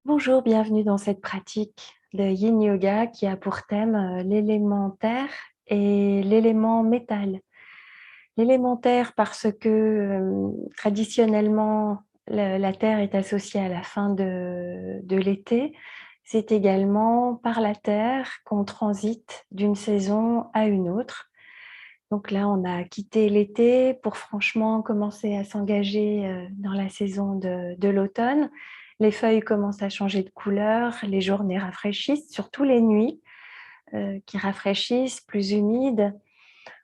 Bonjour, bienvenue dans cette pratique de Yin Yoga qui a pour thème l'élément terre et l'élément métal. L'élémentaire parce que traditionnellement la terre est associée à la fin de l'été. C'est également par la terre qu'on transite d'une saison à une autre. Donc là, on a quitté l'été pour franchement commencer à s'engager dans la saison de l'automne. Les feuilles commencent à changer de couleur, les journées rafraîchissent, surtout les nuits qui rafraîchissent, plus humides.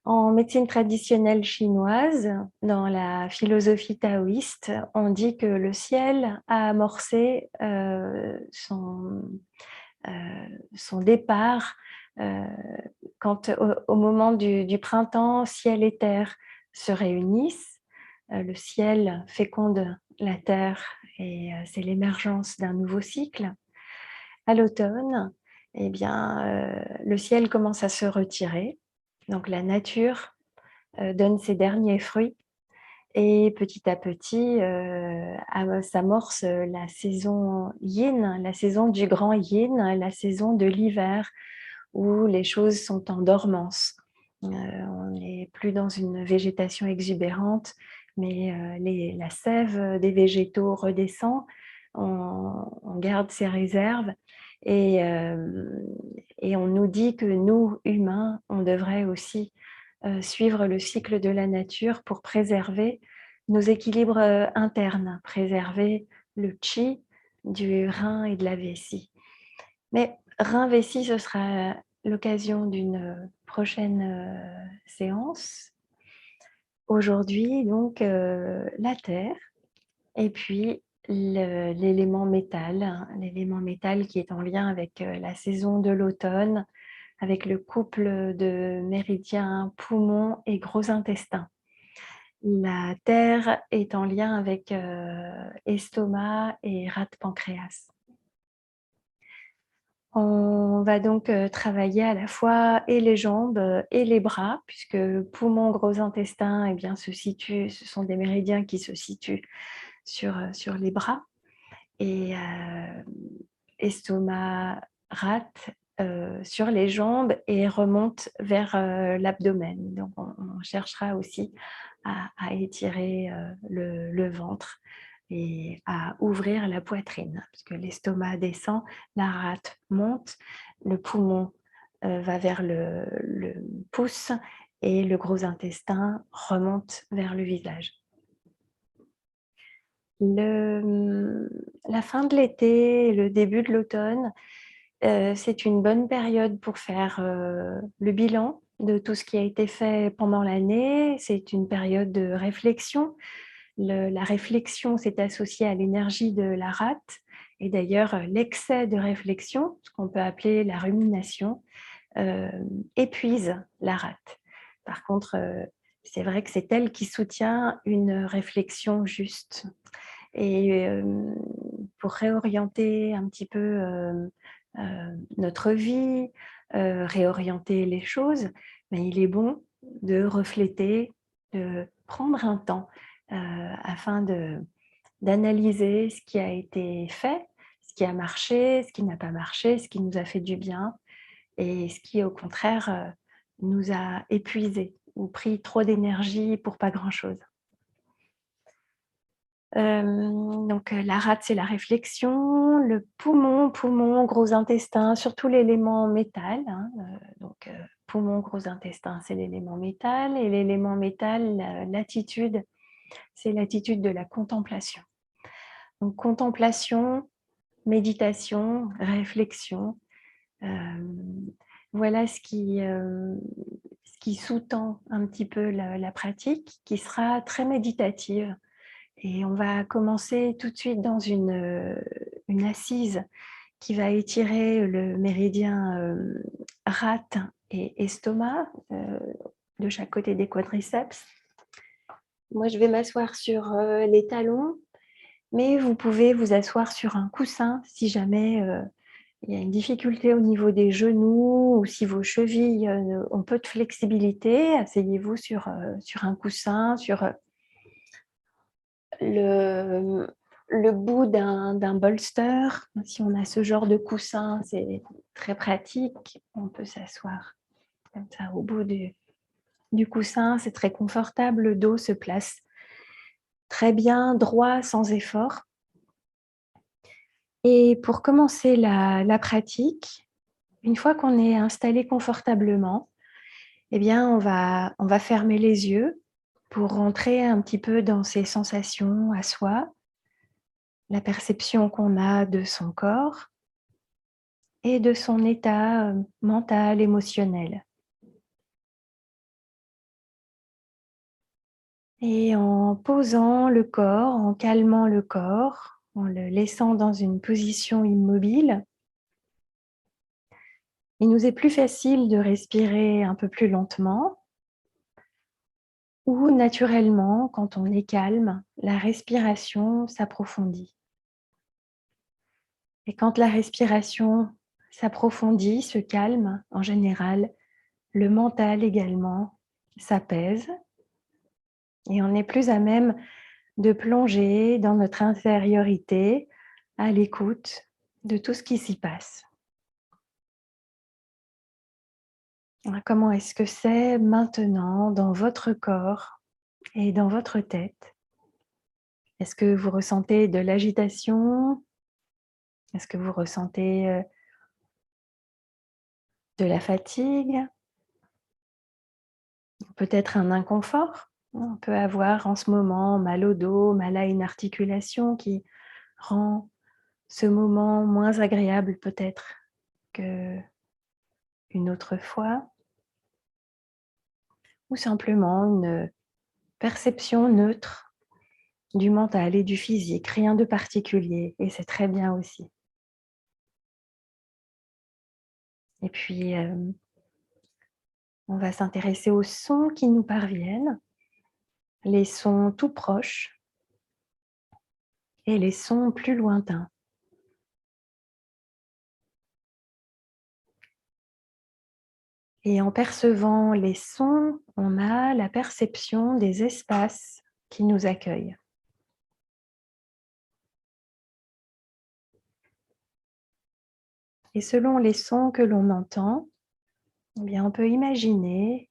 En médecine traditionnelle chinoise, dans la philosophie taoïste, on dit que le ciel a amorcé son départ quand au moment du printemps, ciel et terre se réunissent. Le ciel féconde la terre et c'est l'émergence d'un nouveau cycle. À l'automne, eh bien, le ciel commence à se retirer, donc la nature donne ses derniers fruits et petit à petit s'amorce la saison yin, la saison du grand yin, la saison de l'hiver où les choses sont en dormance. On n'est plus dans une végétation exubérante, mais la sève des végétaux redescend, on garde ses réserves et, et on nous dit que nous, humains, on devrait aussi suivre le cycle de la nature pour préserver nos équilibres internes, préserver le qi du rein et de la vessie. Mais rein-vessie, ce sera l'occasion d'une prochaine séance. Aujourd'hui, donc, la terre et puis l'élément métal qui est en lien avec la saison de l'automne, avec le couple de méridiens poumon et gros intestin. La terre est en lien avec estomac et rate pancréas. On va donc travailler à la fois et les jambes et les bras, puisque poumon, gros intestin, eh bien, ce sont des méridiens qui se situent sur les bras. Et estomac, rate sur les jambes et remonte vers l'abdomen. Donc on cherchera aussi à étirer le ventre et à ouvrir la poitrine, parce que l'estomac descend, la rate monte, le poumon va vers le pouce et le gros intestin remonte vers le visage. La fin de l'été, le début de l'automne, c'est une bonne période pour faire le bilan de tout ce qui a été fait pendant l'année. C'est une période de réflexion. La réflexion, c'est associé à l'énergie de la rate. Et d'ailleurs, l'excès de réflexion, ce qu'on peut appeler la rumination, euh, épuise la rate. Par contre, c'est vrai que c'est elle qui soutient une réflexion juste. Et pour réorienter un petit peu notre vie, réorienter les choses, ben, il est bon de refléter, de prendre un temps afin d'analyser ce qui a été fait, ce qui a marché, ce qui n'a pas marché, ce qui nous a fait du bien et ce qui, au contraire, nous a épuisés ou pris trop d'énergie pour pas grand-chose. Donc la rate, c'est la réflexion, le poumon, gros intestin, surtout l'élément métal, hein, poumon, gros intestin, c'est l'élément métal et l'élément métal, l'attitude, c'est l'attitude de la contemplation. Donc contemplation, méditation, réflexion, voilà ce qui sous-tend un petit peu la pratique, qui sera très méditative. Et on va commencer tout de suite dans une assise qui va étirer le méridien rate et estomac de chaque côté des quadriceps. Moi, je vais m'asseoir sur les talons, mais vous pouvez vous asseoir sur un coussin si jamais il y a une difficulté au niveau des genoux ou si vos chevilles ont peu de flexibilité. Asseyez-vous sur un coussin, sur le le bout d'un bolster. Si on a ce genre de coussin, c'est très pratique. On peut s'asseoir comme ça au bout du coussin. C'est très confortable. Le dos se place très bien, droit, sans effort. Et pour commencer la pratique, une fois qu'on est installé confortablement, eh bien, on va fermer les yeux pour rentrer un petit peu dans ces sensations à soi, la perception qu'on a de son corps et de son état mental, émotionnel. Et en posant le corps, en calmant le corps, en le laissant dans une position immobile, il nous est plus facile de respirer un peu plus lentement ou naturellement, quand on est calme, la respiration s'approfondit. Et quand la respiration s'approfondit, se calme, en général, le mental également s'apaise et on est plus à même de plonger dans notre intériorité, à l'écoute de tout ce qui s'y passe. Comment est-ce que c'est maintenant dans votre corps et dans votre tête? Est-ce que vous ressentez de l'agitation? Est-ce que vous ressentez de la fatigue? Peut-être un inconfort? On peut avoir en ce moment mal au dos, mal à une articulation qui rend ce moment moins agréable peut-être qu'une autre fois, ou simplement une perception neutre du mental et du physique, rien de particulier, et c'est très bien aussi. Et puis, on va s'intéresser aux sons qui nous parviennent, les sons tout proches et les sons plus lointains. Et en percevant les sons, on a la perception des espaces qui nous accueillent. Et selon les sons que l'on entend, eh bien, on peut imaginer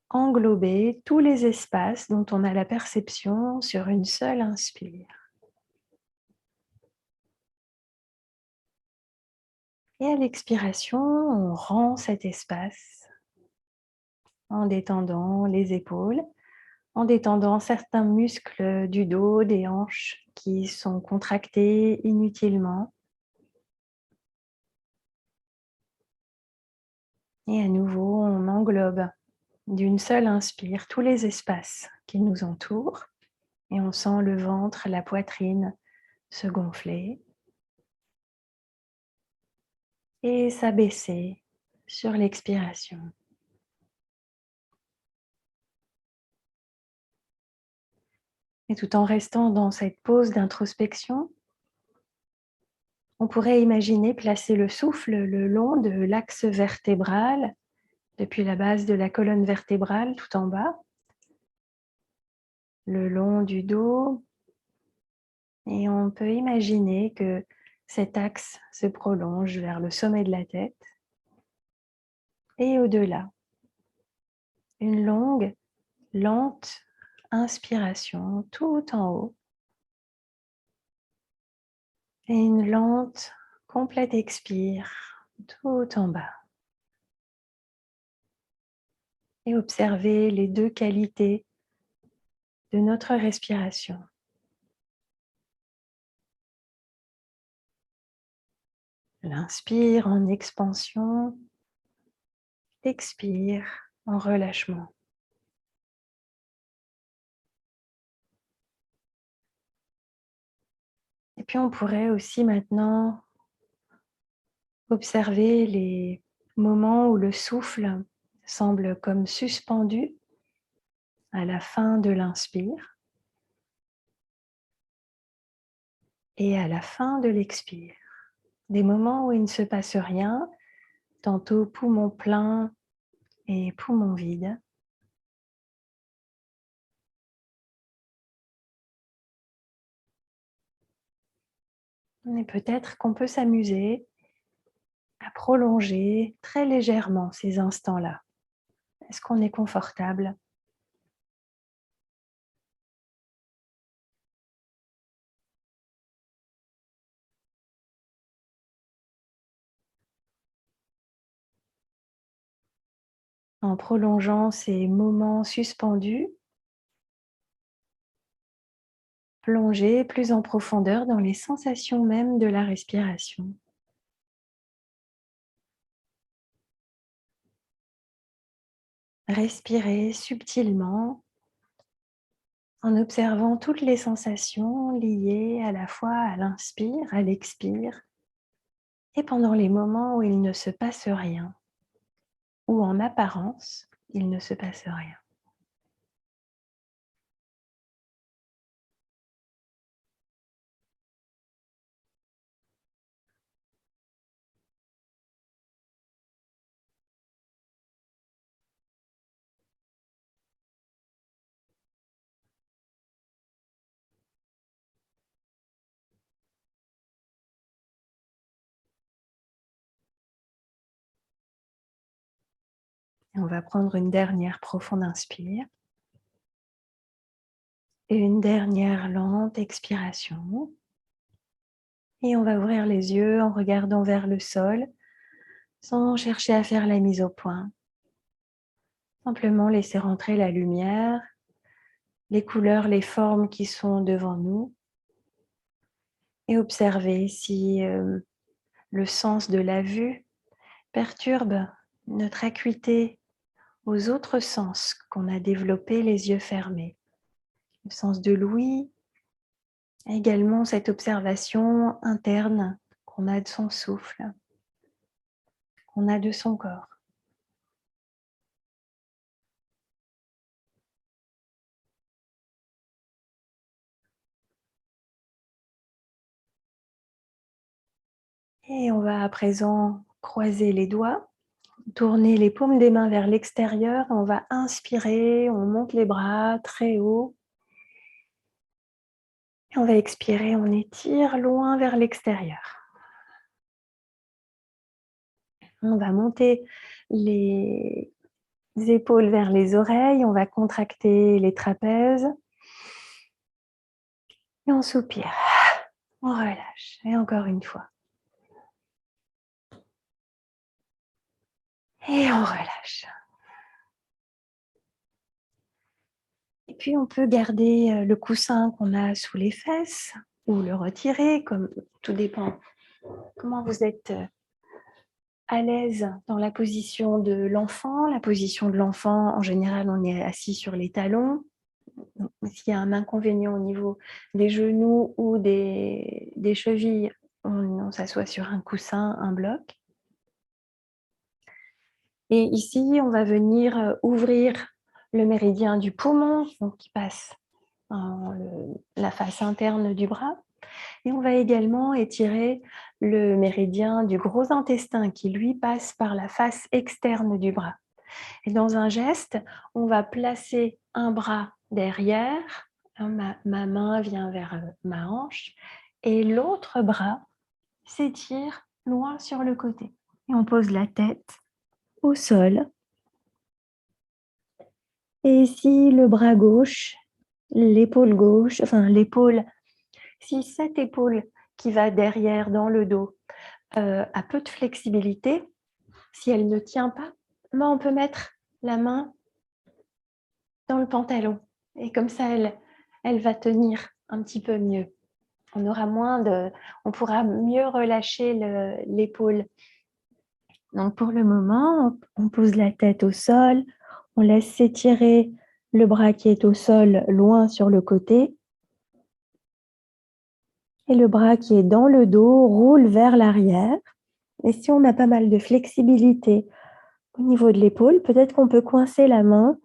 englober tous les espaces dont on a la perception sur une seule inspire. Et à l'expiration, on rend cet espace en détendant les épaules, en détendant certains muscles du dos, des hanches qui sont contractés inutilement. Et à nouveau, on englobe d'une seule inspire tous les espaces qui nous entourent et on sent le ventre, la poitrine se gonfler et s'abaisser sur l'expiration. Et tout en restant dans cette pause d'introspection, on pourrait imaginer placer le souffle le long de l'axe vertébral, depuis la base de la colonne vertébrale tout en bas, le long du dos, et on peut imaginer que cet axe se prolonge vers le sommet de la tête et au-delà. Une longue, lente inspiration tout en haut et une lente, complète expire tout en bas. Et observer les deux qualités de notre respiration. L'inspire en expansion, l'expire en relâchement. Et puis on pourrait aussi maintenant observer les moments où le souffle semble comme suspendu à la fin de l'inspire et à la fin de l'expire. Des moments où il ne se passe rien, tantôt poumon plein et poumon vide. Et peut-être qu'on peut s'amuser à prolonger très légèrement ces instants-là. Est-ce qu'on est confortable? En prolongeant ces moments suspendus, plonger plus en profondeur dans les sensations même de la respiration. Respirer subtilement en observant toutes les sensations liées à la fois à l'inspire, à l'expire, et pendant les moments où il ne se passe rien, ou en apparence, il ne se passe rien. Et on va prendre une dernière profonde inspire et une dernière lente expiration. Et on va ouvrir les yeux en regardant vers le sol sans chercher à faire la mise au point. Simplement laisser rentrer la lumière, les couleurs, les formes qui sont devant nous et observer si le sens de la vue perturbe notre acuité aux autres sens qu'on a développés les yeux fermés. Le sens de l'ouïe, également cette observation interne qu'on a de son souffle, qu'on a de son corps. Et on va à présent croiser les doigts, tourner les paumes des mains vers l'extérieur. On va inspirer, on monte les bras très haut. Et on va expirer, on étire loin vers l'extérieur. On va monter les épaules vers les oreilles, on va contracter les trapèzes et on soupire. On relâche. Et encore une fois. Et on relâche. Et puis on peut garder le coussin qu'on a sous les fesses ou le retirer, comme tout dépend comment vous êtes à l'aise dans la position de l'enfant. La position de l'enfant, en général, on est assis sur les talons. S'il y a un inconvénient au niveau des genoux ou des chevilles, on s'assoit sur un coussin, un bloc. Et ici, on va venir ouvrir le méridien du poumon, donc qui passe dans la face interne du bras. Et on va également étirer le méridien du gros intestin qui, lui, passe par la face externe du bras. Et dans un geste, on va placer un bras derrière, ma main vient vers ma hanche, et l'autre bras s'étire loin sur le côté. Et on pose la tête au sol. Et si le bras gauche, l'épaule gauche, enfin l'épaule, si cette épaule qui va derrière dans le dos a peu de flexibilité, si elle ne tient pas, on peut mettre la main dans le pantalon. Et comme ça, elle va tenir un petit peu mieux. On pourra mieux relâcher l'épaule. Donc pour le moment, on pose la tête au sol, on laisse s'étirer le bras qui est au sol loin sur le côté. Et le bras qui est dans le dos roule vers l'arrière. Et si on a pas mal de flexibilité au niveau de l'épaule, peut-être qu'on peut coincer la main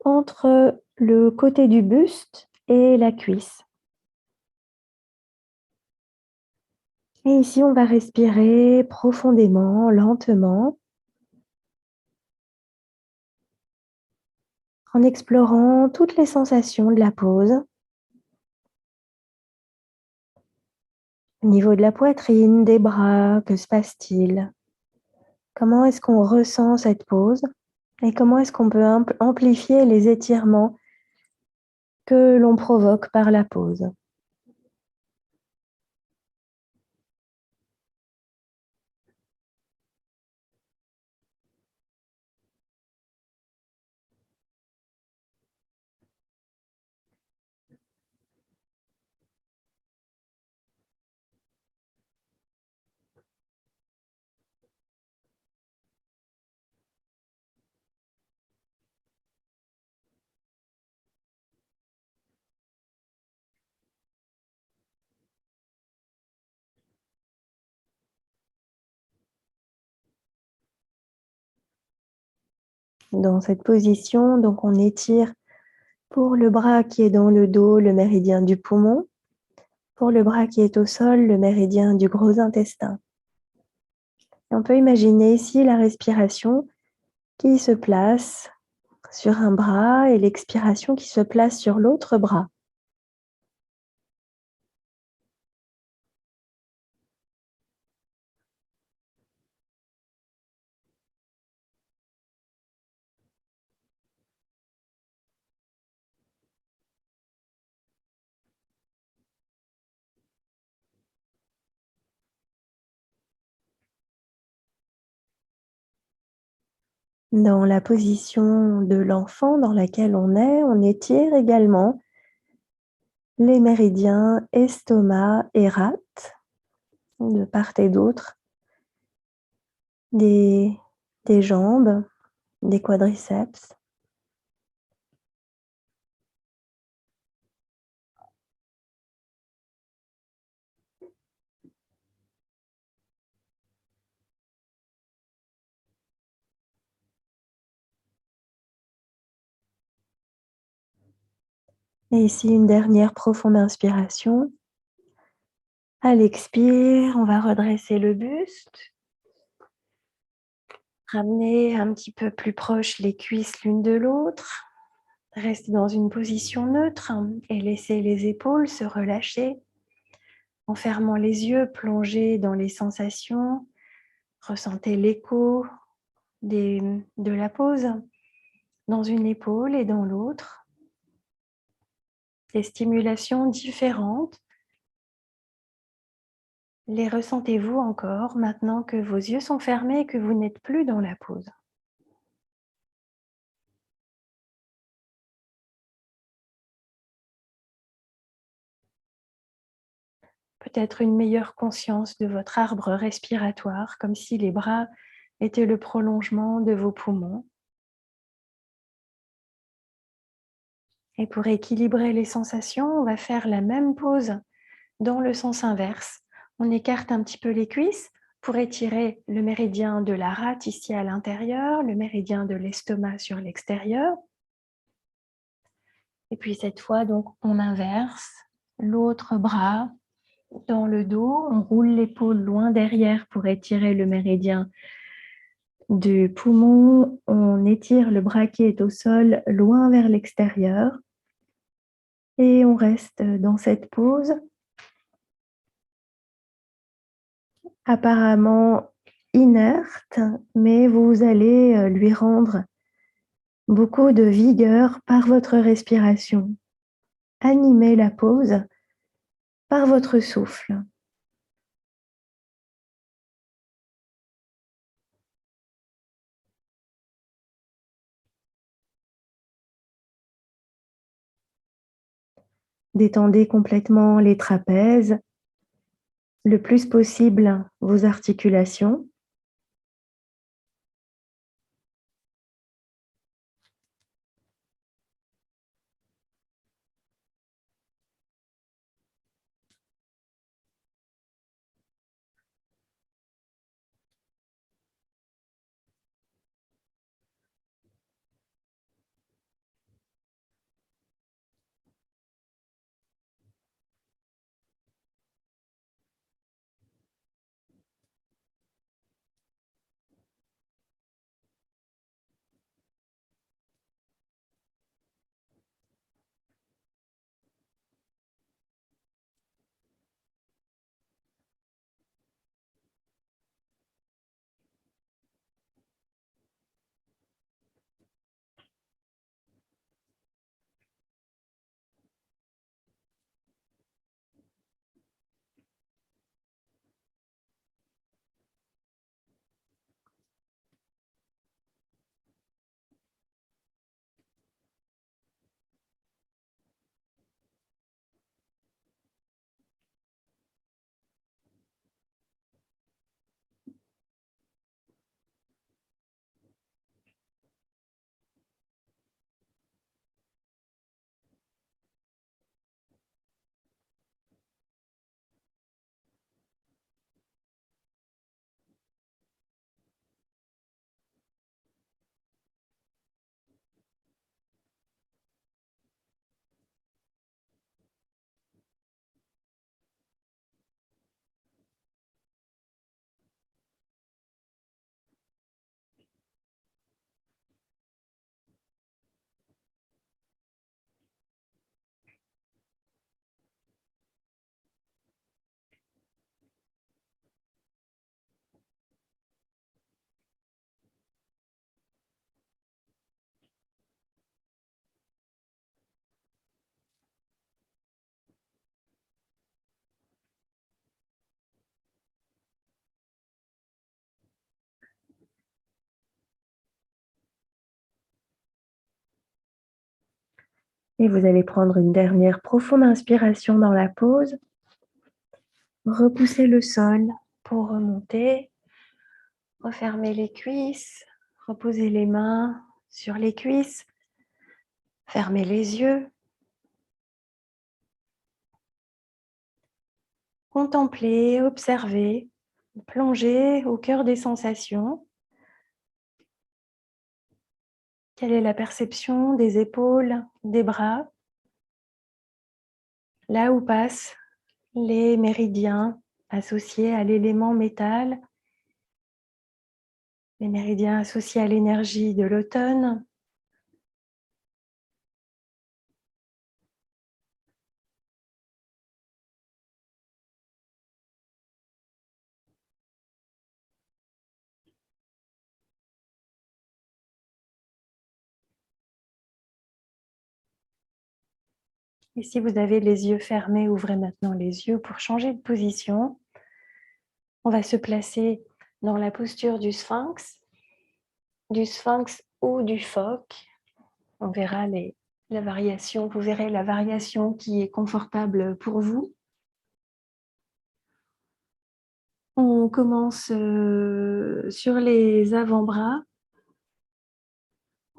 entre le côté du buste et la cuisse. Et ici, on va respirer profondément, lentement, en explorant toutes les sensations de la pose. Au niveau de la poitrine, des bras, que se passe-t-il? Comment est-ce qu'on ressent cette pose? Et comment est-ce qu'on peut amplifier les étirements que l'on provoque par la pose? Dans cette position, donc on étire pour le bras qui est dans le dos, le méridien du poumon. Pour le bras qui est au sol, le méridien du gros intestin. Et on peut imaginer ici la respiration qui se place sur un bras et l'expiration qui se place sur l'autre bras. Dans la position de l'enfant dans laquelle on étire également les méridiens estomac et rate de part et d'autre des, des jambes, des quadriceps. Et ici, une dernière profonde inspiration. À l'expire, on va redresser le buste, ramener un petit peu plus proche les cuisses l'une de l'autre, rester dans une position neutre et laisser les épaules se relâcher en fermant les yeux, plonger dans les sensations, ressentez l'écho de la pose dans une épaule et dans l'autre, des stimulations différentes. Les ressentez-vous encore maintenant que vos yeux sont fermés et que vous n'êtes plus dans la pose? Peut-être une meilleure conscience de votre arbre respiratoire, comme si les bras étaient le prolongement de vos poumons. Et pour équilibrer les sensations, on va faire la même pose dans le sens inverse. On écarte un petit peu les cuisses pour étirer le méridien de la rate ici à l'intérieur, le méridien de l'estomac sur l'extérieur. Et puis cette fois, donc, on inverse l'autre bras dans le dos. On roule l'épaule loin derrière pour étirer le méridien du poumon. On étire le bras qui est au sol loin vers l'extérieur. Et on reste dans cette pose apparemment inerte, mais vous allez lui rendre beaucoup de vigueur par votre respiration. Animez la pose par votre souffle. Détendez complètement les trapèzes, le plus possible vos articulations. Et vous allez prendre une dernière profonde inspiration dans la pause. Repoussez le sol pour remonter. Refermez les cuisses. Reposez les mains sur les cuisses. Fermez les yeux. Contemplez, observez, plongez au cœur des sensations. Quelle est la perception des épaules, des bras? Là où passent les méridiens associés à l'élément métal, les méridiens associés à l'énergie de l'automne. Et si vous avez les yeux fermés, ouvrez maintenant les yeux pour changer de position. On va se placer dans la posture du sphinx ou du phoque. On verra la variation, vous verrez la variation qui est confortable pour vous. On commence sur les avant-bras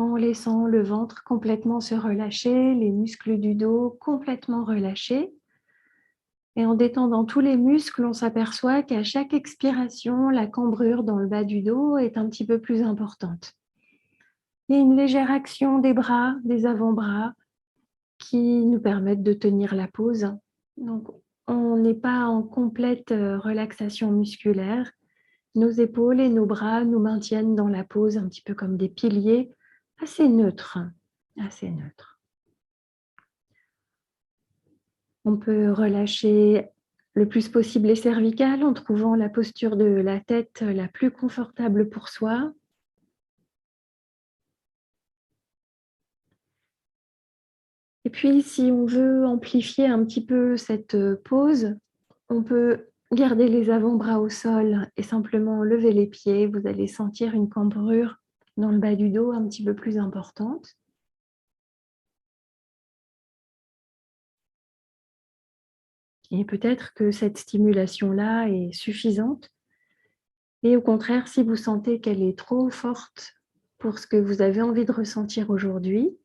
en laissant le ventre complètement se relâcher, les muscles du dos complètement relâchés. Et en détendant tous les muscles, on s'aperçoit qu'à chaque expiration, la cambrure dans le bas du dos est un petit peu plus importante. Il y a une légère action des bras, des avant-bras, qui nous permettent de tenir la pose. Donc, on n'est pas en complète relaxation musculaire. Nos épaules et nos bras nous maintiennent dans la pose un petit peu comme des piliers assez neutres. Assez neutres. On peut relâcher le plus possible les cervicales en trouvant la posture de la tête la plus confortable pour soi. Et puis, si on veut amplifier un petit peu cette pose, on peut garder les avant-bras au sol et simplement lever les pieds. Vous allez sentir une cambrure dans le bas du dos un petit peu plus importante. Et peut-être que cette stimulation-là est suffisante. Et au contraire, si vous sentez qu'elle est trop forte pour ce que vous avez envie de ressentir aujourd'hui,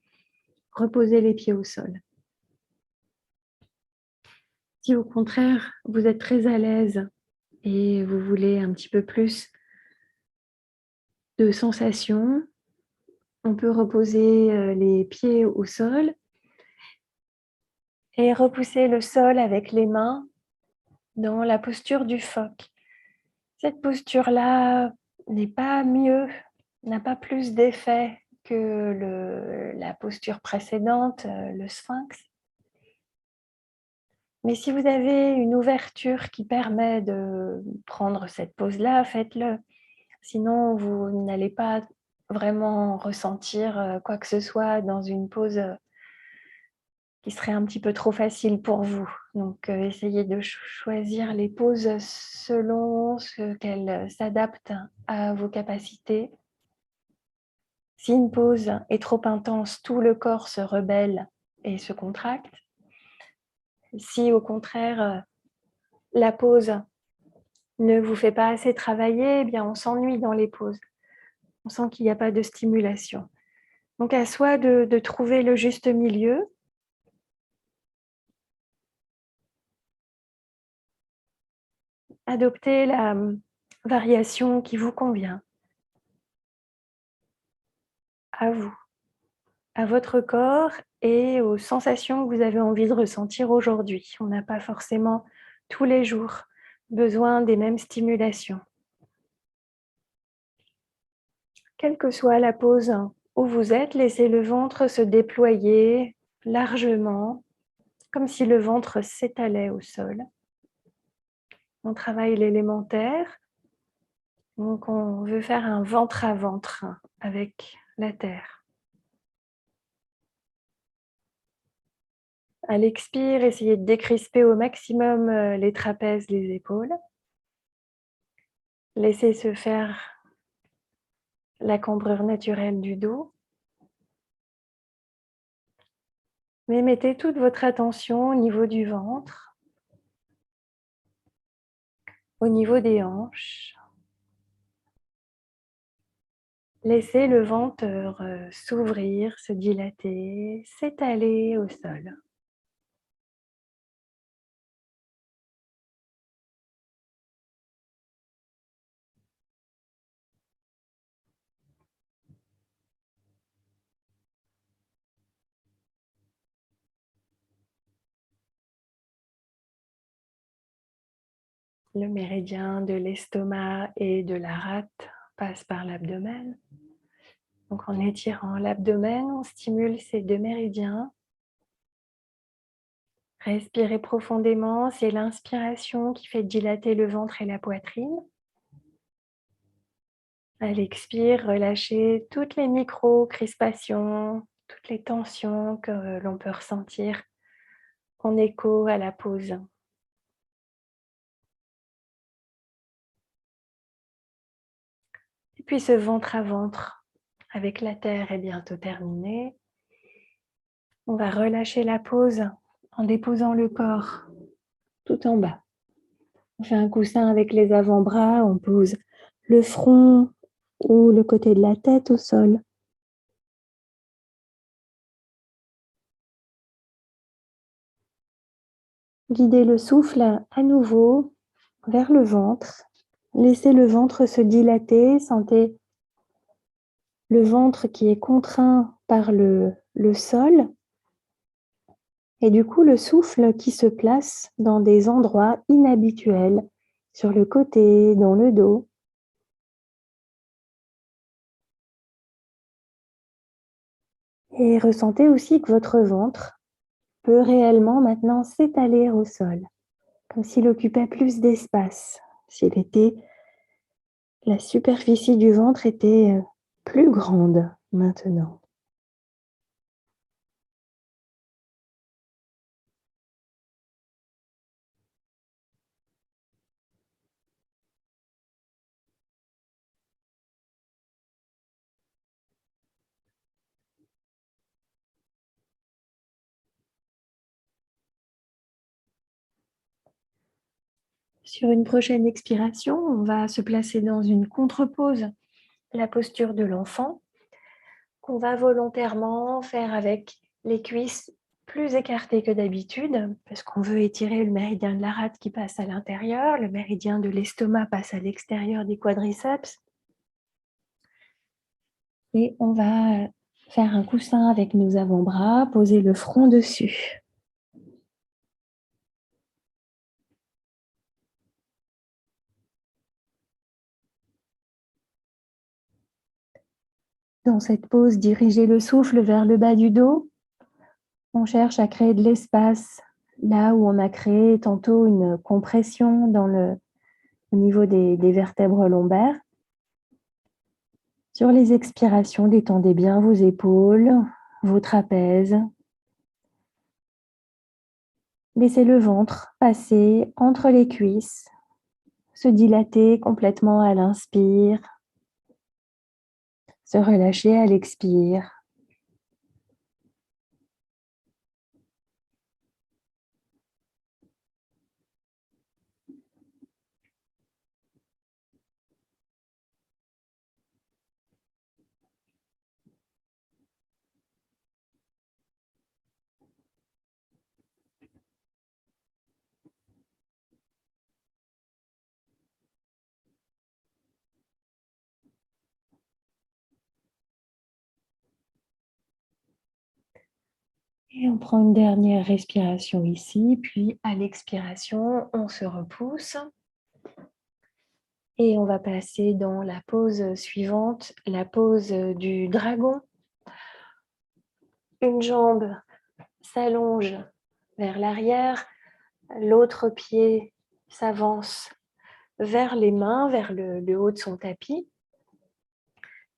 reposez les pieds au sol. Si au contraire, vous êtes très à l'aise et vous voulez un petit peu plus de sensations, on peut reposer les pieds au sol et repousser le sol avec les mains dans la posture du phoque. Cette posture-là n'est pas mieux, n'a pas plus d'effet que la posture précédente, le sphinx. Mais si vous avez une ouverture qui permet de prendre cette pose-là, faites-le. Sinon, vous n'allez pas vraiment ressentir quoi que ce soit dans une pose qui serait un petit peu trop facile pour vous. Donc, essayez de choisir les poses selon ce qu'elles s'adaptent à vos capacités. Si une pose est trop intense, tout le corps se rebelle et se contracte. Si au contraire, la pose ne vous fait pas assez travailler, eh bien on s'ennuie dans les pauses. On sent qu'il n'y a pas de stimulation. Donc à soi de trouver le juste milieu. Adoptez la variation qui vous convient. À vous, à votre corps et aux sensations que vous avez envie de ressentir aujourd'hui. On n'a pas forcément tous les jours besoin des mêmes stimulations. Quelle que soit la pose où vous êtes, laissez le ventre se déployer largement, comme si le ventre s'étalait au sol. On travaille l'élémentaire, donc on veut faire un ventre à ventre avec la terre. À l'expire, essayez de décrisper au maximum les trapèzes, les épaules. Laissez se faire la cambrure naturelle du dos. Mais mettez toute votre attention au niveau du ventre, au niveau des hanches. Laissez le ventre s'ouvrir, se dilater, s'étaler au sol. Le méridien de l'estomac et de la rate passe par l'abdomen. Donc en étirant l'abdomen, on stimule ces deux méridiens. Respirez profondément, c'est l'inspiration qui fait dilater le ventre et la poitrine. À l'expire, relâchez toutes les micro-crispations, toutes les tensions que l'on peut ressentir en écho à la pause. Et puis ce ventre à ventre avec la terre est bientôt terminé. On va relâcher la pause en déposant le corps tout en bas. On fait un coussin avec les avant-bras, on pose le front ou le côté de la tête au sol. Guidez le souffle à nouveau vers le ventre. Laissez le ventre se dilater, sentez le ventre qui est contraint par le sol et du coup le souffle qui se place dans des endroits inhabituels, sur le côté, dans le dos. Et ressentez aussi que votre ventre peut réellement maintenant s'étaler au sol, comme s'il occupait plus d'espace, s'il était, la superficie du ventre était plus grande maintenant. Sur une prochaine expiration, on va se placer dans une contre-pose, la posture de l'enfant, qu'on va volontairement faire avec les cuisses plus écartées que d'habitude, parce qu'on veut étirer le méridien de la rate qui passe à l'intérieur, le méridien de l'estomac passe à l'extérieur des quadriceps. Et on va faire un coussin avec nos avant-bras, poser le front dessus. Dans cette pose, dirigez le souffle vers le bas du dos. On cherche à créer de l'espace là où on a créé tantôt une compression au niveau des vertèbres lombaires. Sur les expirations, détendez bien vos épaules, vos trapèzes. Laissez le ventre passer entre les cuisses, se dilater complètement à l'inspire, se relâcher à l'expire. Et on prend une dernière respiration ici, puis à l'expiration, on se repousse. Et on va passer dans la pose suivante, la pose du dragon. Une jambe s'allonge vers l'arrière, l'autre pied s'avance vers les mains, vers le haut de son tapis.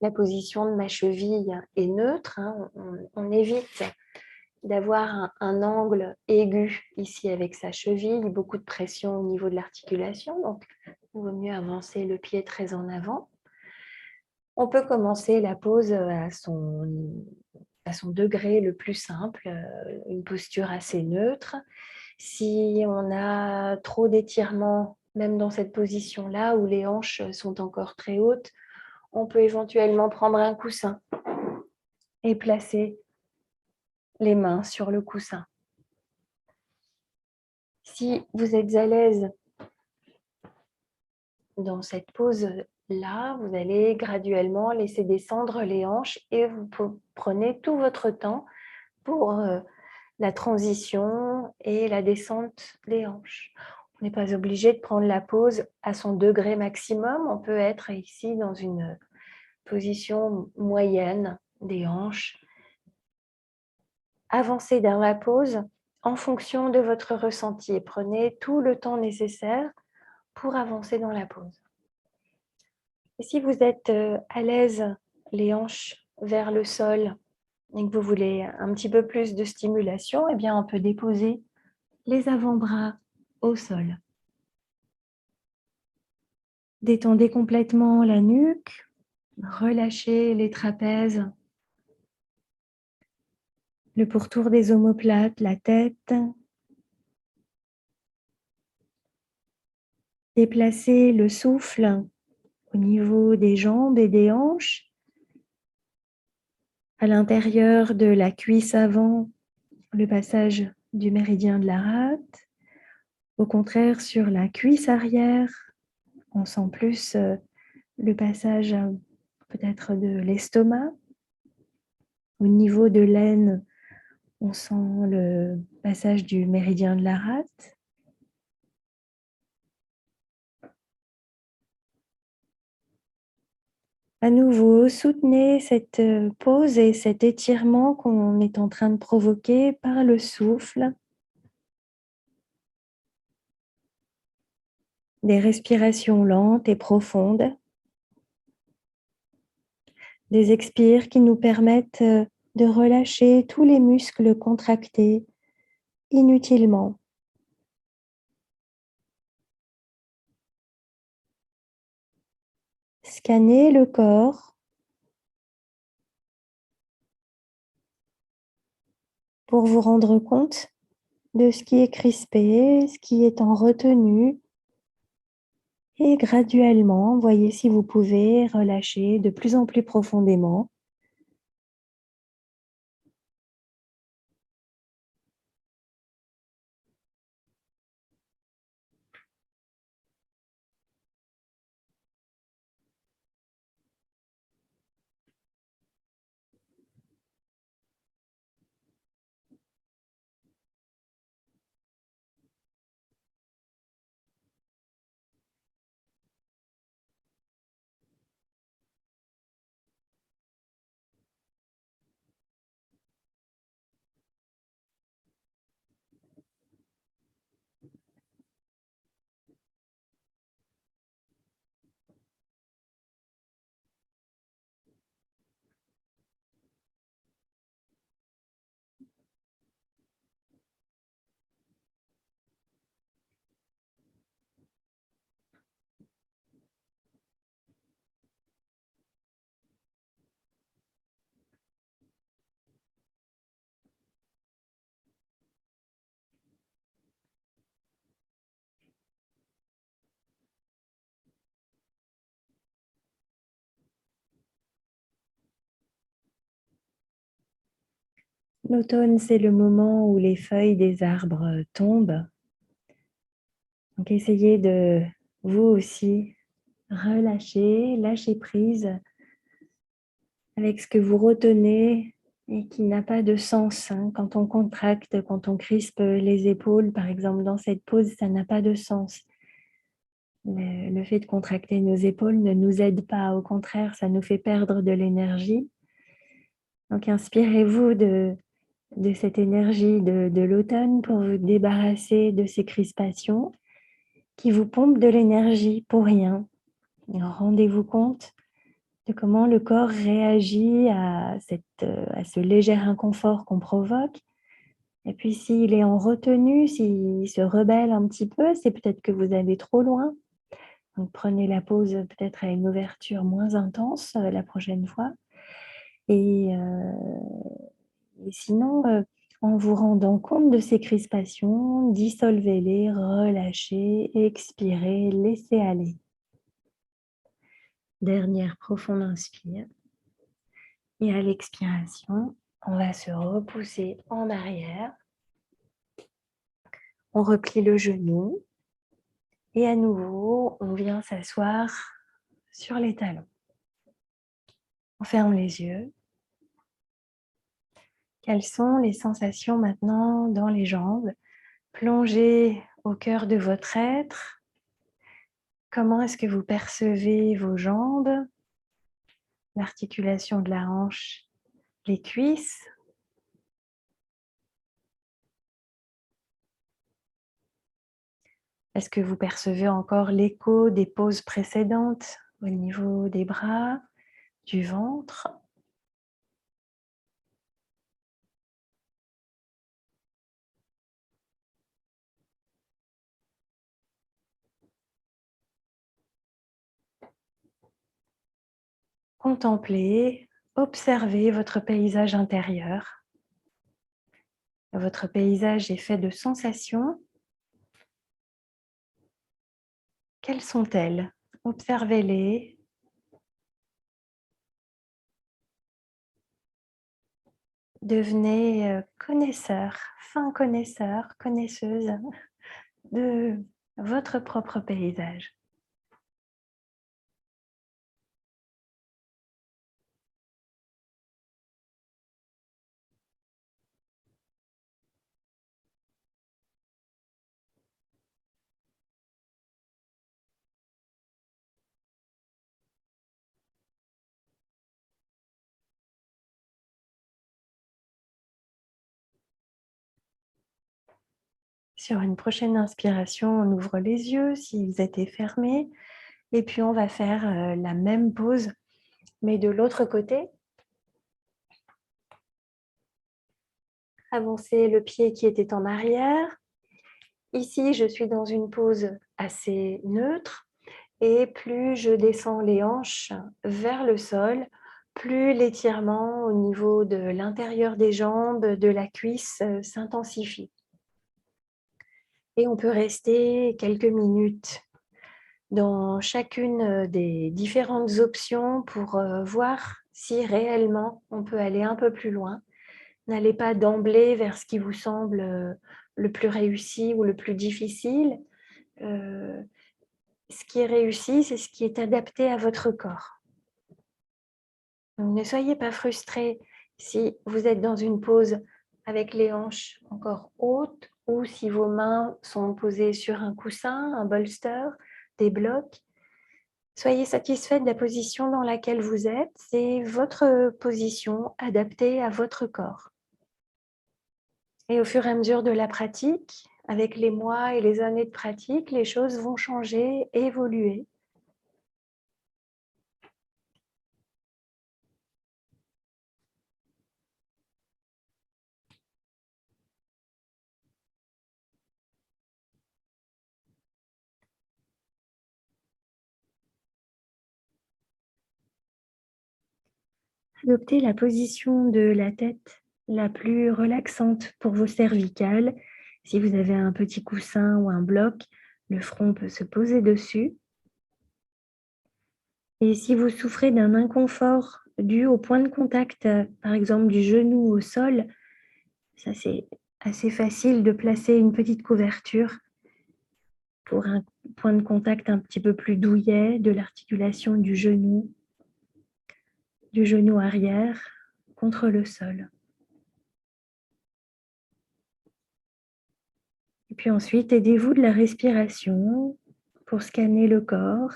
La position de ma cheville est neutre, hein. On évite d'avoir un angle aigu ici avec sa cheville, beaucoup de pression au niveau de l'articulation, donc il vaut mieux avancer le pied très en avant. On peut commencer la pose à son à son degré le plus simple, une posture assez neutre. Si on a trop d'étirements, même dans cette position-là où les hanches sont encore très hautes, on peut éventuellement prendre un coussin et placer les mains sur le coussin. Si vous êtes à l'aise dans cette pose-là, vous allez graduellement laisser descendre les hanches et vous prenez tout votre temps pour la transition et la descente des hanches. On n'est pas obligé de prendre la pose à son degré maximum. On peut être ici dans une position moyenne des hanches. Avancez dans la pose en fonction de votre ressenti. Prenez tout le temps nécessaire pour avancer dans la pose. Et si vous êtes à l'aise, les hanches vers le sol, et que vous voulez un petit peu plus de stimulation, eh bien on peut déposer les avant-bras au sol. Détendez complètement la nuque, relâchez les trapèzes, le pourtour des omoplates, la tête. Déplacez le souffle au niveau des jambes et des hanches, à l'intérieur de la cuisse avant, le passage du méridien de la rate. Au contraire, sur la cuisse arrière, on sent plus le passage peut-être de l'estomac. Au niveau de l'aine, on sent le passage du méridien de la rate. À nouveau, soutenez cette pause et cet étirement qu'on est en train de provoquer par le souffle. Des respirations lentes et profondes. Des expires qui nous permettent de relâcher tous les muscles contractés inutilement. Scannez le corps pour vous rendre compte de ce qui est crispé, ce qui est en retenue. Et graduellement, voyez si vous pouvez relâcher de plus en plus profondément. L'automne, c'est le moment où les feuilles des arbres tombent. Donc essayez de, vous aussi, relâcher, lâcher prise avec ce que vous retenez et qui n'a pas de sens. Quand on contracte, quand on crispe les épaules, par exemple, dans cette pose, ça n'a pas de sens. Le fait de contracter nos épaules ne nous aide pas, au contraire, ça nous fait perdre de l'énergie. Donc inspirez-vous de cette énergie de l'automne pour vous débarrasser de ces crispations qui vous pompent de l'énergie pour rien. Rendez-vous compte de comment le corps réagit à ce léger inconfort qu'on provoque. Et puis s'il est en retenue, s'il se rebelle un petit peu, c'est peut-être que vous allez trop loin. Donc prenez la pause peut-être à une ouverture moins intense la prochaine fois. Et Et sinon, en vous rendant compte de ces crispations, dissolvez-les, relâchez, expirez, laissez aller. Dernière profonde inspire. Et à l'expiration, on va se repousser en arrière. On replie le genou. Et à nouveau, on vient s'asseoir sur les talons. On ferme les yeux. Quelles sont les sensations maintenant dans les jambes? Plongez au cœur de votre être. Comment est-ce que vous percevez vos jambes? L'articulation de la hanche, les cuisses. Est-ce que vous percevez encore l'écho des pauses précédentes au niveau des bras, du ventre? Contemplez, observez votre paysage intérieur. Votre paysage est fait de sensations. Quelles sont-elles? Observez-les. Devenez connaisseur, fin connaisseur, connaisseuse de votre propre paysage. Sur une prochaine inspiration, on ouvre les yeux s'ils étaient fermés et puis on va faire la même pause mais de l'autre côté. Avancer le pied qui était en arrière. Ici, je suis dans une pose assez neutre et plus je descends les hanches vers le sol, plus l'étirement au niveau de l'intérieur des jambes, de la cuisse s'intensifie. Et on peut rester quelques minutes dans chacune des différentes options pour voir si réellement on peut aller un peu plus loin. N'allez pas d'emblée vers ce qui vous semble le plus réussi ou le plus difficile. Ce qui est réussi, c'est ce qui est adapté à votre corps. Donc, ne soyez pas frustrés si vous êtes dans une pose avec les hanches encore hautes ou si vos mains sont posées sur un coussin, un bolster, des blocs. Soyez satisfait de la position dans laquelle vous êtes. C'est votre position adaptée à votre corps. Et au fur et à mesure de la pratique, avec les mois et les années de pratique, les choses vont changer, évoluer. Adoptez la position de la tête la plus relaxante pour vos cervicales. Si vous avez un petit coussin ou un bloc, le front peut se poser dessus. Et si vous souffrez d'un inconfort dû au point de contact, par exemple du genou au sol, ça c'est assez facile de placer une petite couverture pour un point de contact un petit peu plus douillet de l'articulation du genou arrière contre le sol. Et puis ensuite, aidez-vous de la respiration pour scanner le corps,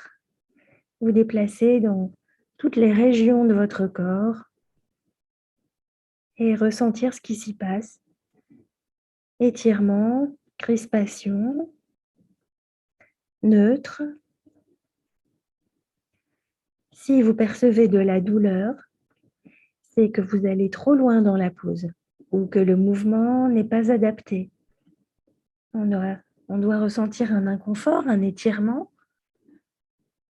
vous déplacer dans toutes les régions de votre corps et ressentir ce qui s'y passe. Étirement, crispation, neutre. Si vous percevez de la douleur, c'est que vous allez trop loin dans la pose ou que le mouvement n'est pas adapté. On doit ressentir un inconfort, un étirement,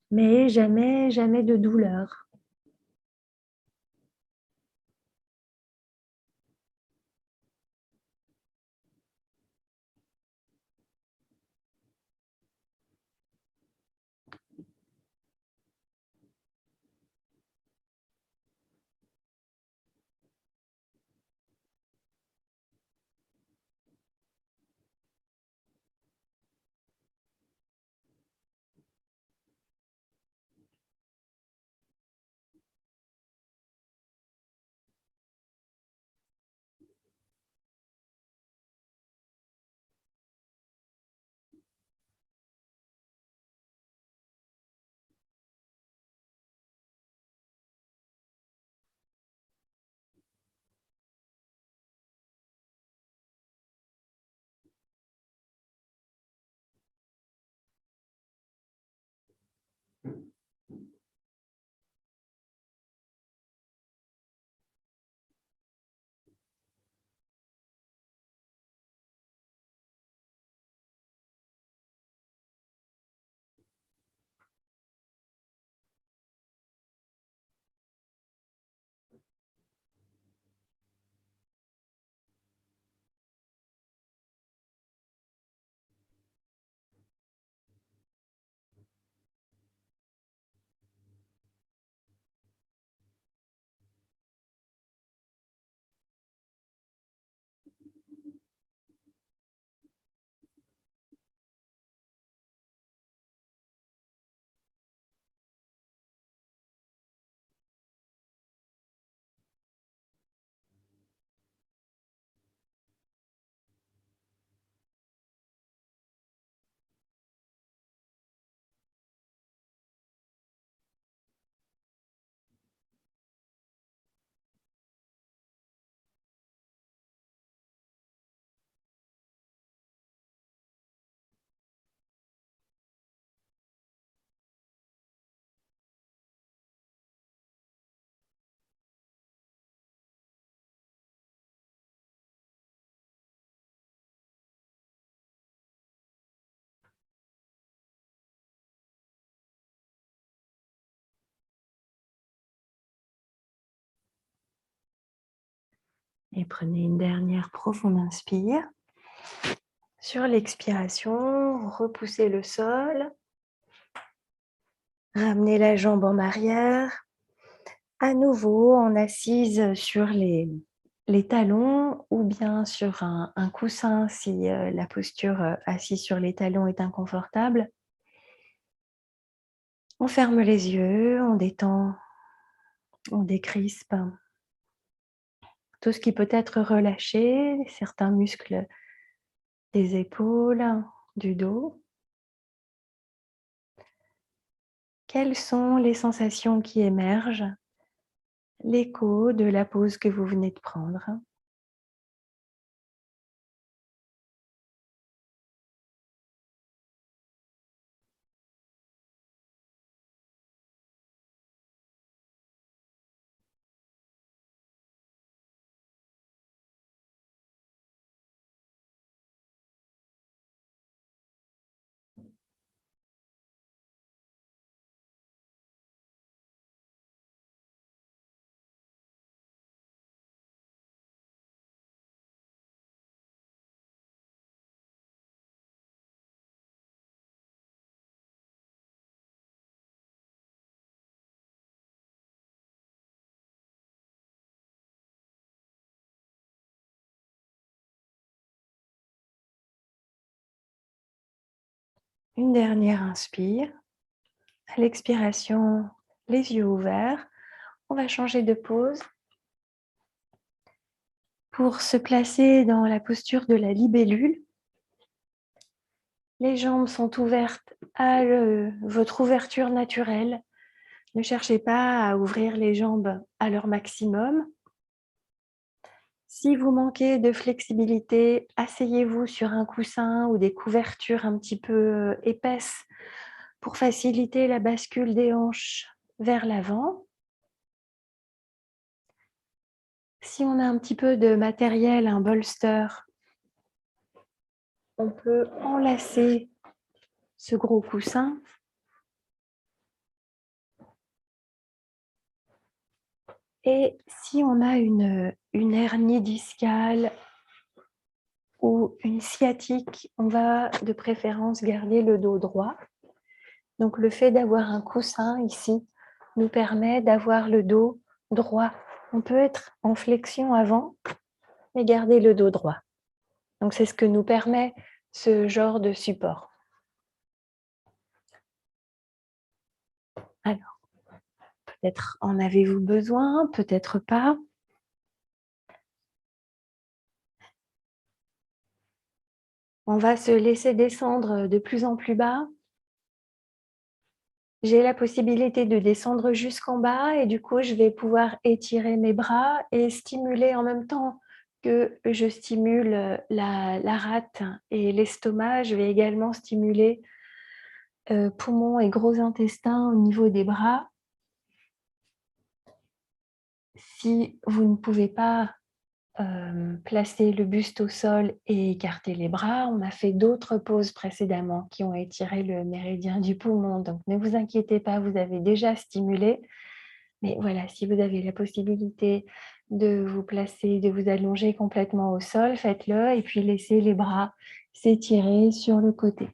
mais jamais, jamais de douleur. Et prenez une dernière profonde inspire. Sur l'expiration, repoussez le sol. Ramenez la jambe en arrière. À nouveau, en assise sur les talons ou bien sur un coussin si la posture assise sur les talons est inconfortable. On ferme les yeux, on détend, on décrispe tout ce qui peut être relâché, certains muscles des épaules, du dos. Quelles sont les sensations qui émergent? L'écho de la pause que vous venez de prendre. Une dernière inspire. À l'expiration, les yeux ouverts. On va changer de pose pour se placer dans la posture de la libellule. Les jambes sont ouvertes à votre ouverture naturelle. Ne cherchez pas à ouvrir les jambes à leur maximum. Si vous manquez de flexibilité, asseyez-vous sur un coussin ou des couvertures un petit peu épaisses pour faciliter la bascule des hanches vers l'avant. Si on a un petit peu de matériel, un bolster, on peut enlacer ce gros coussin. Et si on a une hernie discale ou une sciatique, on va de préférence garder le dos droit. Donc le fait d'avoir un coussin ici nous permet d'avoir le dos droit. On peut être en flexion avant, mais garder le dos droit. Donc c'est ce que nous permet ce genre de support. Alors, peut-être en avez-vous besoin, peut-être pas. On va se laisser descendre de plus en plus bas. J'ai la possibilité de descendre jusqu'en bas et du coup, je vais pouvoir étirer mes bras et stimuler en même temps que je stimule la rate et l'estomac. Je vais également stimuler poumons et gros intestin au niveau des bras. Si vous ne pouvez pas placer le buste au sol et écarter les bras. On a fait d'autres pauses précédemment qui ont étiré le méridien du poumon. Donc, ne vous inquiétez pas, vous avez déjà stimulé. Mais voilà, si vous avez la possibilité de vous placer, de vous allonger complètement au sol, faites-le et puis laissez les bras s'étirer sur le côté.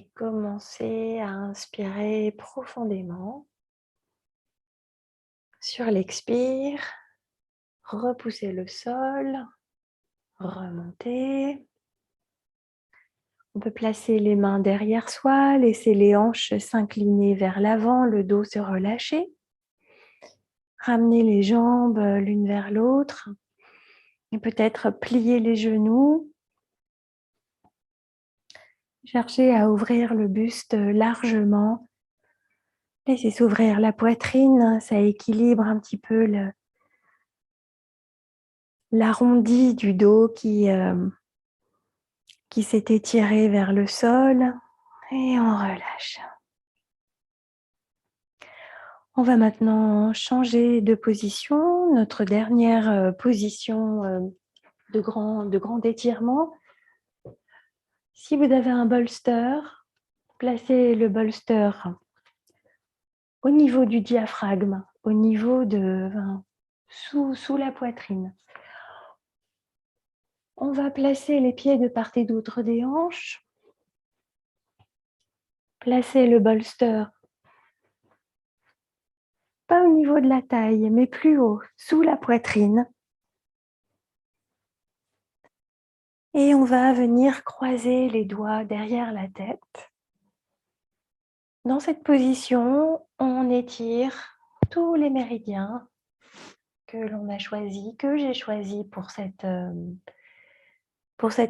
Et commencez à inspirer profondément. Sur l'expire, repoussez le sol, remontez. On peut placer les mains derrière soi, laisser les hanches s'incliner vers l'avant, le dos se relâcher. Ramener les jambes l'une vers l'autre et peut-être plier les genoux. Cherchez à ouvrir le buste largement. Laissez s'ouvrir la poitrine, ça équilibre un petit peu l'arrondi du dos qui s'est étiré vers le sol et on relâche. On va maintenant changer de position, notre dernière position de grand étirement. Si vous avez un bolster, placez le bolster au niveau du diaphragme, au niveau sous la poitrine. On va placer les pieds de part et d'autre des hanches. Placez le bolster pas au niveau de la taille, mais plus haut, sous la poitrine. Et on va venir croiser les doigts derrière la tête. Dans cette position, on étire tous les méridiens que l'on a choisis, que j'ai choisis pour cette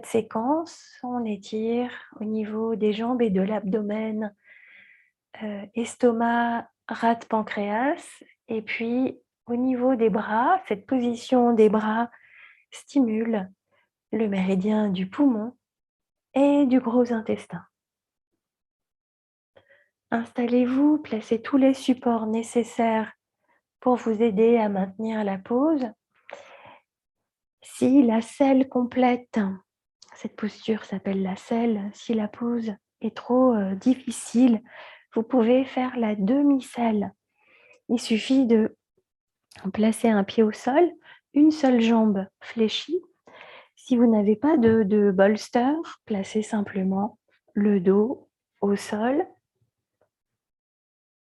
séquence. On étire au niveau des jambes et de l'abdomen, estomac, rate, pancréas. Et puis au niveau des bras, cette position des bras stimule le méridien du poumon et du gros intestin. Installez-vous, placez tous les supports nécessaires pour vous aider à maintenir la pose. Si la selle complète, cette posture s'appelle la selle, si la pose est trop difficile, vous pouvez faire la demi-selle. Il suffit de placer un pied au sol, une seule jambe fléchie. Si vous n'avez pas de bolster, placez simplement le dos au sol.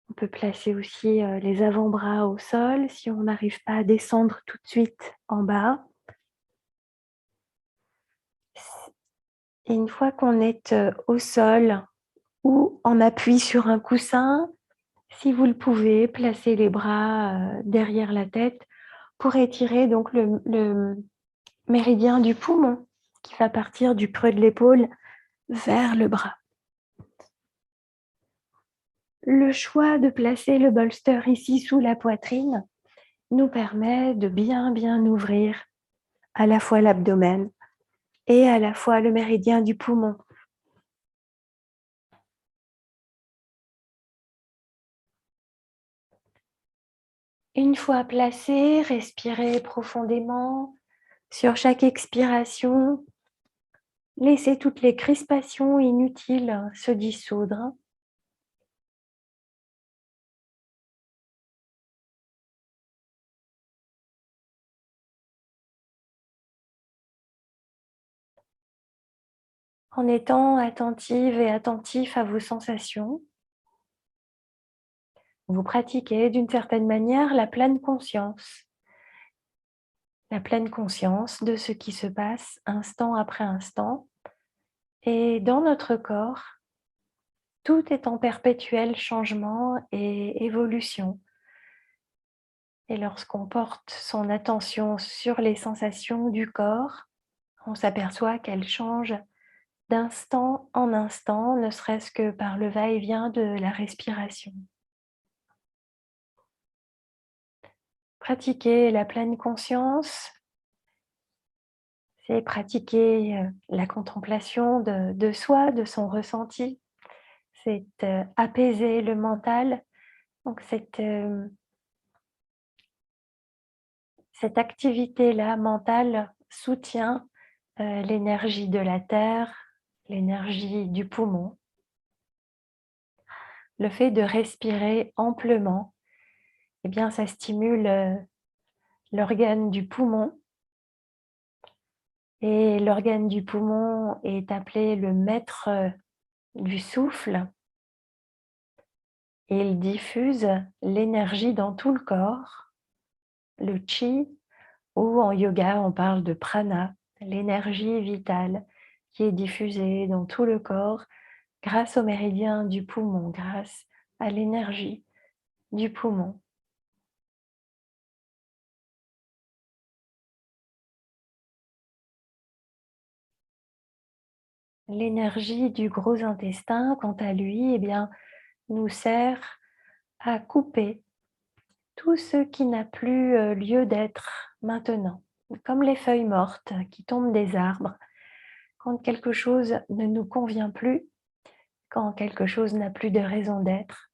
On peut placer aussi les avant-bras au sol si on n'arrive pas à descendre tout de suite en bas. Et une fois qu'on est au sol ou en appui sur un coussin, si vous le pouvez, placez les bras derrière la tête pour étirer donc le méridien du poumon qui va partir du creux de l'épaule vers le bras. Le choix de placer le bolster ici sous la poitrine nous permet de bien ouvrir à la fois l'abdomen et à la fois le méridien du poumon. Une fois placé, respirez profondément. Sur chaque expiration, laissez toutes les crispations inutiles se dissoudre. En étant attentive et attentif à vos sensations, vous pratiquez d'une certaine manière la pleine conscience. La pleine conscience de ce qui se passe instant après instant. Et dans notre corps, tout est en perpétuel changement et évolution. Et lorsqu'on porte son attention sur les sensations du corps, on s'aperçoit qu'elles changent d'instant en instant, ne serait-ce que par le va-et-vient de la respiration. Pratiquer la pleine conscience, c'est pratiquer la contemplation de soi, de son ressenti. C'est apaiser le mental. Donc cette activité-là mentale soutient l'énergie de la terre, l'énergie du poumon. Le fait de respirer amplement, eh bien, ça stimule l'organe du poumon. Et l'organe du poumon est appelé le maître du souffle. Et il diffuse l'énergie dans tout le corps, le chi, ou en yoga on parle de prana, l'énergie vitale qui est diffusée dans tout le corps grâce au méridien du poumon, grâce à l'énergie du poumon. L'énergie du gros intestin, quant à lui, eh bien, nous sert à couper tout ce qui n'a plus lieu d'être maintenant, comme les feuilles mortes qui tombent des arbres. Quand quelque chose ne nous convient plus, quand quelque chose n'a plus de raison d'être,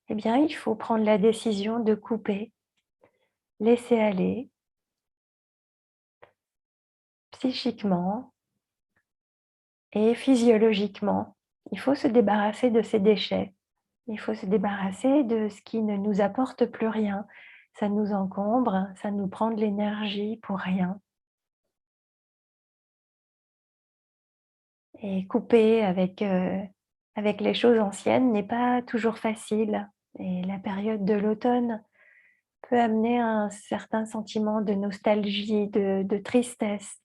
eh bien, il faut prendre la décision de couper, laisser aller, psychiquement et physiologiquement. Il faut se débarrasser de ces déchets. Il faut se débarrasser de ce qui ne nous apporte plus rien. Ça nous encombre, ça nous prend de l'énergie pour rien. Et couper avec les choses anciennes n'est pas toujours facile. Et la période de l'automne peut amener un certain sentiment de nostalgie, de tristesse,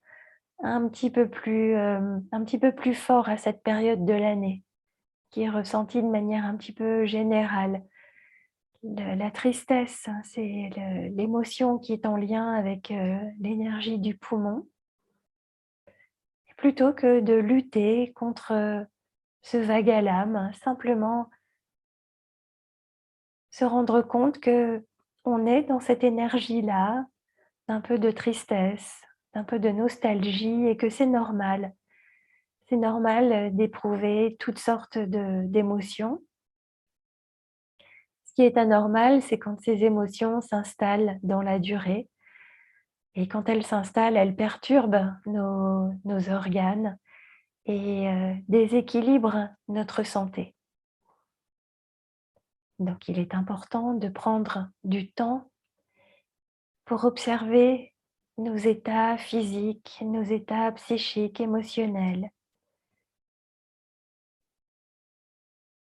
un petit peu plus fort à cette période de l'année, qui est ressentie de manière un petit peu générale. La tristesse, hein, c'est l'émotion qui est en lien avec l'énergie du poumon. Plutôt que de lutter contre ce vague à l'âme, simplement se rendre compte que on est dans cette énergie-là, d'un peu de tristesse, d'un peu de nostalgie et que c'est normal. C'est normal d'éprouver toutes sortes d'émotions. Ce qui est anormal, c'est quand ces émotions s'installent dans la durée et quand elles s'installent, elles perturbent nos organes et déséquilibrent notre santé. Donc il est important de prendre du temps pour observer nos états physiques, nos états psychiques, émotionnels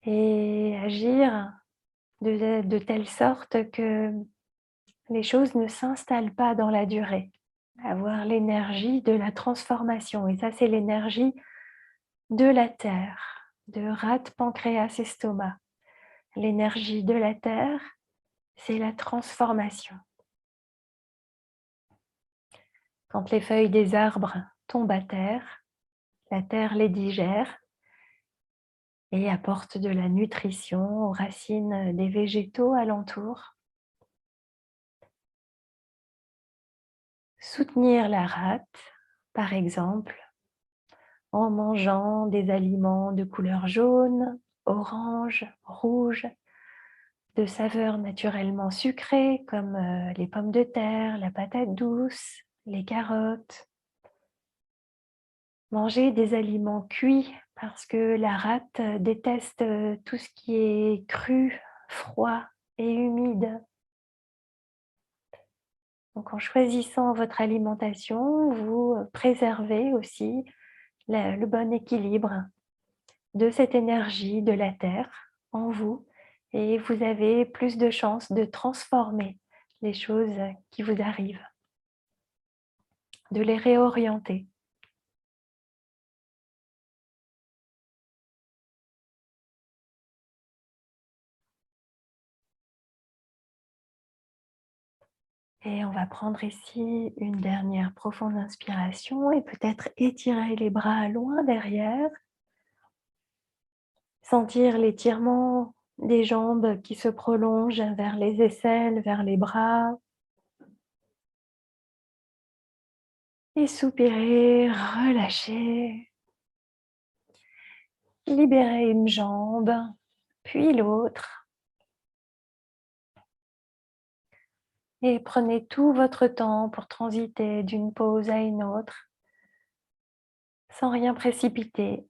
et agir de telle sorte que les choses ne s'installent pas dans la durée. Avoir l'énergie de la transformation et ça c'est l'énergie de la terre, de rate, pancréas, estomac. L'énergie de la terre, c'est la transformation. Quand les feuilles des arbres tombent à terre, la terre les digère et apporte de la nutrition aux racines des végétaux alentours. Soutenir la rate, par exemple, en mangeant des aliments de couleur jaune, orange, rouge, de saveurs naturellement sucrées comme les pommes de terre, la patate douce, les carottes. Manger des aliments cuits parce que la rate déteste tout ce qui est cru, froid et humide. Donc en choisissant votre alimentation, vous préservez aussi le bon équilibre de cette énergie de la terre en vous et vous avez plus de chances de transformer les choses qui vous arrivent, de les réorienter. Et on va prendre ici une dernière profonde inspiration et peut-être étirer les bras loin derrière. Sentir l'étirement des jambes qui se prolongent vers les aisselles, vers les bras. Et soupirer, relâcher. Libérer une jambe, puis l'autre. Et prenez tout votre temps pour transiter d'une pose à une autre, sans rien précipiter.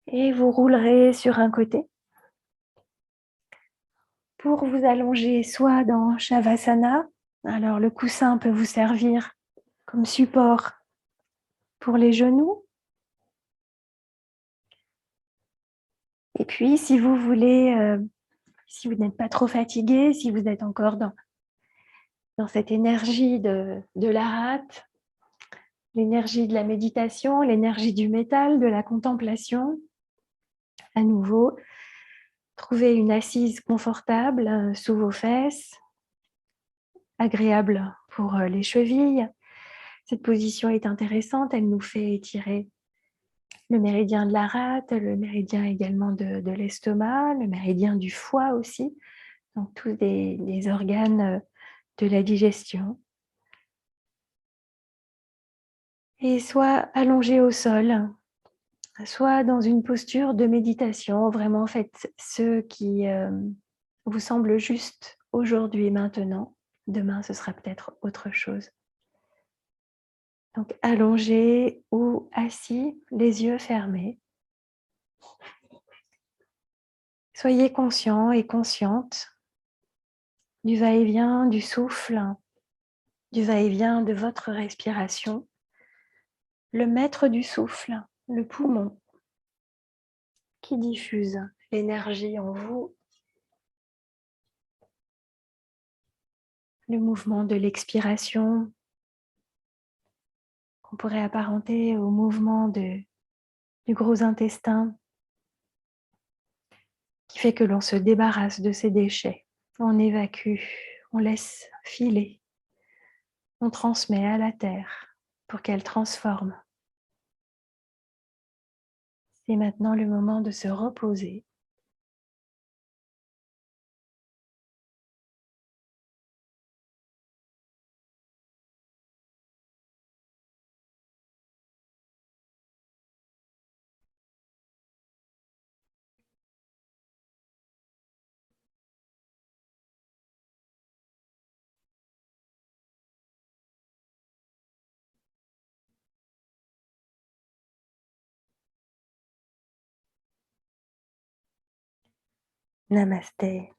Et vous roulerez sur un côté pour vous allonger soit dans Shavasana. Alors le coussin peut vous servir comme support pour les genoux. Et puis, si vous voulez, si vous n'êtes pas trop fatigué, si vous êtes encore dans cette énergie de la rate, l'énergie de la méditation, l'énergie du métal, de la contemplation, à nouveau, trouvez une assise confortable sous vos fesses, agréable pour les chevilles. Cette position est intéressante, elle nous fait étirer le méridien de la rate, le méridien également de l'estomac, le méridien du foie aussi, donc tous des organes de la digestion. Et soit allongé au sol, soit dans une posture de méditation. Vraiment, faites ce qui vous semble juste aujourd'hui, maintenant. Demain, ce sera peut-être autre chose. Donc, allongé ou assis, les yeux fermés. Soyez conscient et consciente du va-et-vient du souffle, du va-et-vient de votre respiration. Le maître du souffle, le poumon, qui diffuse l'énergie en vous. Le mouvement de l'expiration, qu'on pourrait apparenter au mouvement du gros intestin, qui fait que l'on se débarrasse de ces déchets. On évacue, on laisse filer, on transmet à la terre pour qu'elle transforme. C'est maintenant le moment de se reposer. Namasté.